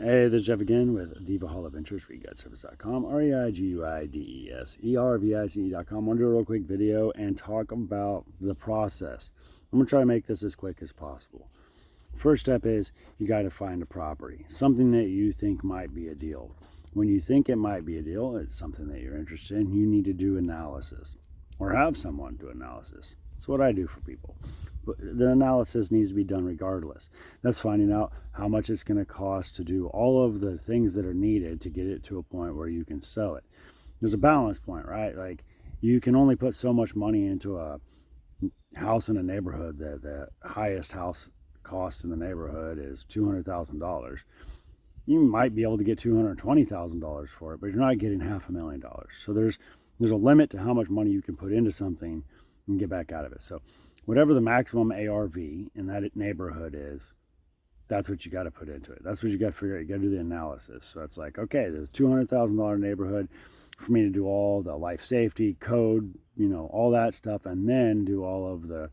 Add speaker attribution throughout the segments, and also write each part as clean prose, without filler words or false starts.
Speaker 1: Hey, this is Jeff again with Diva Hall of Interest, reiguideservice.com, reiguideservice.com. I want to do a real quick video and talk about the process. I'm going to try to make this as quick as possible. First step is you got to find a property, something that you think might be a deal. When you think it might be a deal, it's something that you're interested in, you need to do analysis or have someone do analysis. That's what I do for people. But the analysis needs to be done regardless. That's finding out how much it's going to cost to do all of the things that are needed to get it to a point where you can sell it. There's a balance point, right? Like you can only put so much money into a house in a neighborhood that the highest house cost in the neighborhood is $200,000. You might be able to get $220,000 for it, but you're not getting $500,000. So there's a limit to how much money you can put into something and get back out of it. So whatever the maximum ARV in that neighborhood is, that's what you got to put into it. That's what you got to figure out. You got to do the analysis. So it's like, okay, there's a $200,000 neighborhood for me to do all the life safety, code, all that stuff, and then do all of the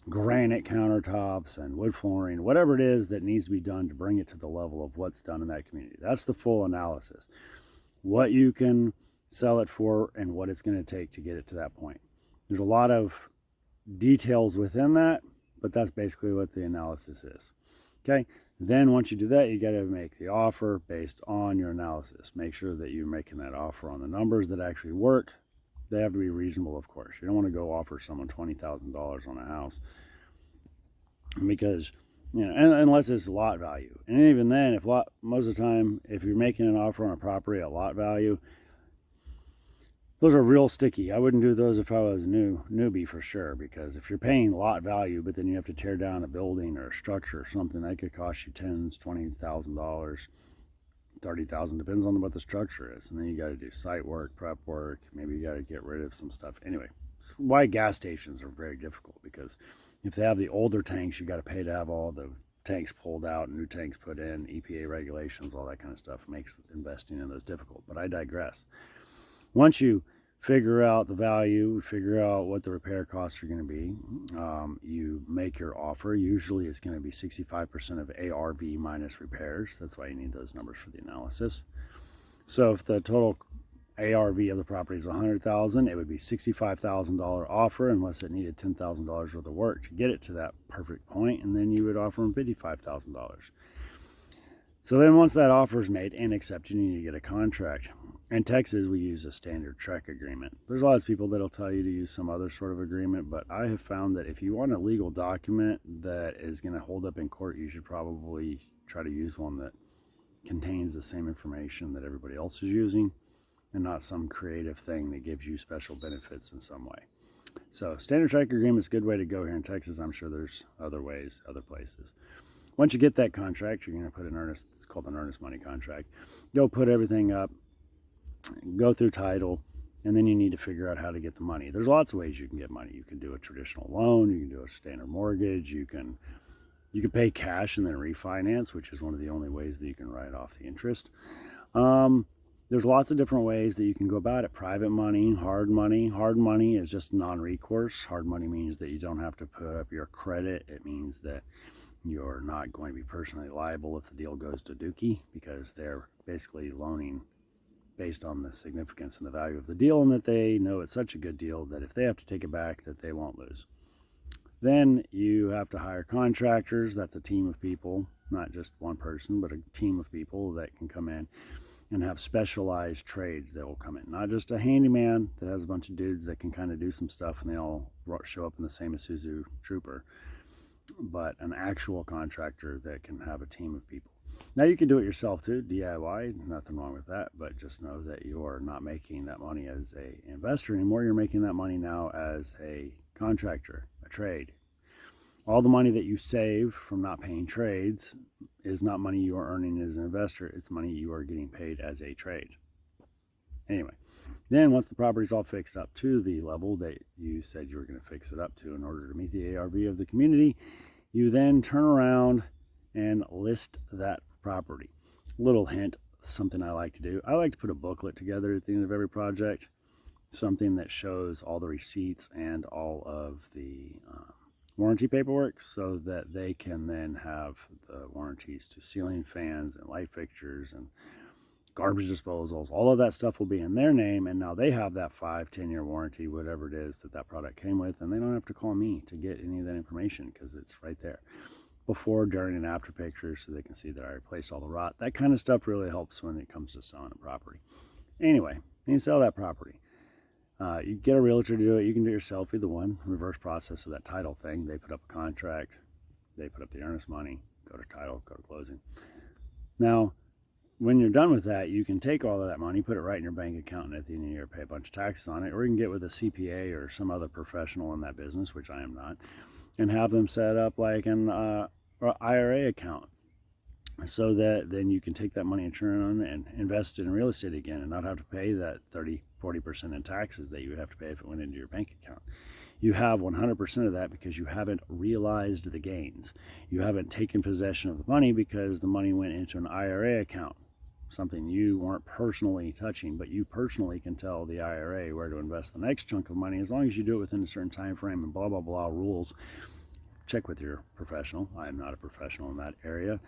Speaker 1: granite countertops and wood flooring, whatever it is that needs to be done to bring it to the level of what's done in that community. That's the full analysis. What you can sell it for and what it's going to take to get it to that point. There's a lot of details within that, but that's basically what the analysis is. Okay, then once you do that, you got to make the offer based on your analysis. Make sure that you're making that offer on the numbers that actually work. They have to be reasonable, of course. You don't want to go offer someone $20,000 on a house because, unless it's lot value. And even then, most of the time, if you're making an offer on a property at lot value, those are real sticky. I wouldn't do those if I was a newbie for sure, because if you're paying lot value, but then you have to tear down a building or a structure or something, that could cost you $10,000, $20,000, $30,000, depends on what the structure is. And then you got to do site work, prep work. Maybe you got to get rid of some stuff. Anyway, that's why gas stations are very difficult, because if they have the older tanks, you got to pay to have all the tanks pulled out, new tanks put in, EPA regulations, all that kind of stuff makes investing in those difficult. But I digress. Once you figure out the value, figure out what the repair costs are going to be, you make your offer. Usually it's going to be 65% of ARV minus repairs. That's why you need those numbers for the analysis. So if the total ARV of the property is $100,000, it would be $65,000 offer unless it needed $10,000 worth of work to get it to that perfect point, and then you would offer them $55,000. So then once that offer is made and accepted, you need to get a contract. In Texas, we use a standard TREC agreement. There's lots of people that'll tell you to use some other sort of agreement, but I have found that if you want a legal document that is going to hold up in court, you should probably try to use one that contains the same information that everybody else is using and not some creative thing that gives you special benefits in some way. So standard TREC agreement is a good way to go here in Texas. I'm sure there's other ways, other places. Once you get that contract, you're going to put it's called an earnest money contract. Go put everything up, go through title, and then you need to figure out how to get the money. There's lots of ways you can get money. You can do a traditional loan, you can do a standard mortgage, you can pay cash and then refinance, which is one of the only ways that you can write off the interest. There's lots of different ways that you can go about it. Private money, hard money. Hard money is just non-recourse. Hard money means that you don't have to put up your credit. It means that you're not going to be personally liable if the deal goes to dookie, because they're basically loaning based on the significance and the value of the deal, and that they know it's such a good deal that if they have to take it back, that they won't lose. Then you have to hire contractors. That's a team of people, not just one person, but a team of people that can come in and have specialized trades that will come in. Not just a handyman that has a bunch of dudes that can kind of do some stuff and they all show up in the same Isuzu Trooper, but an actual contractor that can have a team of people. Now you can do it yourself too, DIY, nothing wrong with that, but just know that you're not making that money as an investor anymore. You're making that money now as a contractor, a trade. All the money that you save from not paying trades is not money you are earning as an investor. It's money you are getting paid as a trade. Anyway, then once the property's all fixed up to the level that you said you were going to fix it up to in order to meet the ARV of the community, you then turn around and list that property. Little hint, something I like to do. I like to put a booklet together at the end of every project, something that shows all the receipts and all of the warranty paperwork so that they can then have the warranties to ceiling fans and light fixtures and garbage disposals. All of that stuff will be in their name, and now they have that 5-10 year warranty, whatever it is that product came with, and they don't have to call me to get any of that information because it's right there. Before, during, and after pictures, so they can see that I replaced all the rot. That kind of stuff really helps when it comes to selling a property. Anyway, you sell that property. You get a realtor to do it. You can do it yourself, either one. Reverse process of that title thing. They put up a contract. They put up the earnest money. Go to title. Go to closing. Now, when you're done with that, you can take all of that money, put it right in your bank account, and at the end of the year, pay a bunch of taxes on it. Or you can get with a CPA or some other professional in that business, which I am not, and have them set up like an IRA account, so that then you can take that money and turn it on and invest it in real estate again and not have to pay that 30-40% in taxes that you would have to pay if it went into your bank account. You have 100% of that because you haven't realized the gains. You haven't taken possession of the money because the money went into an IRA account, something you weren't personally touching, but you personally can tell the IRA where to invest the next chunk of money as long as you do it within a certain time frame and blah, blah, blah rules. Check with your professional. I am not a professional in that area.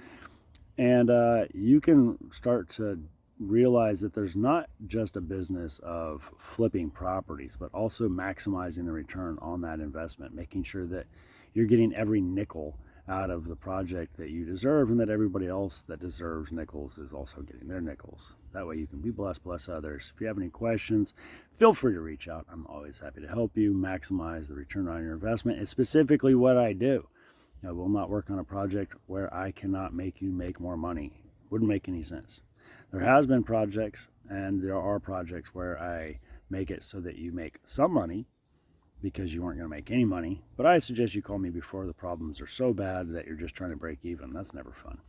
Speaker 1: And you can start to realize that there's not just a business of flipping properties, but also maximizing the return on that investment, making sure that you're getting every nickel out of the project that you deserve, and that everybody else that deserves nickels is also getting their nickels. That way you can be blessed, bless others. If you have any questions, feel free to reach out. I'm always happy to help you maximize the return on your investment. It's specifically what I do. I will not work on a project where I cannot make you make more money. Wouldn't make any sense. There has been projects, and there are projects where I make it so that you make some money because you weren't going to make any money. But I suggest you call me before the problems are so bad that you're just trying to break even. That's never fun.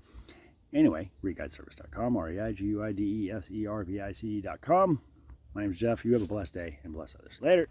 Speaker 1: Anyway, reguideservice.com, reiguideservice.com. My name is Jeff. You have a blessed day and bless others. Later.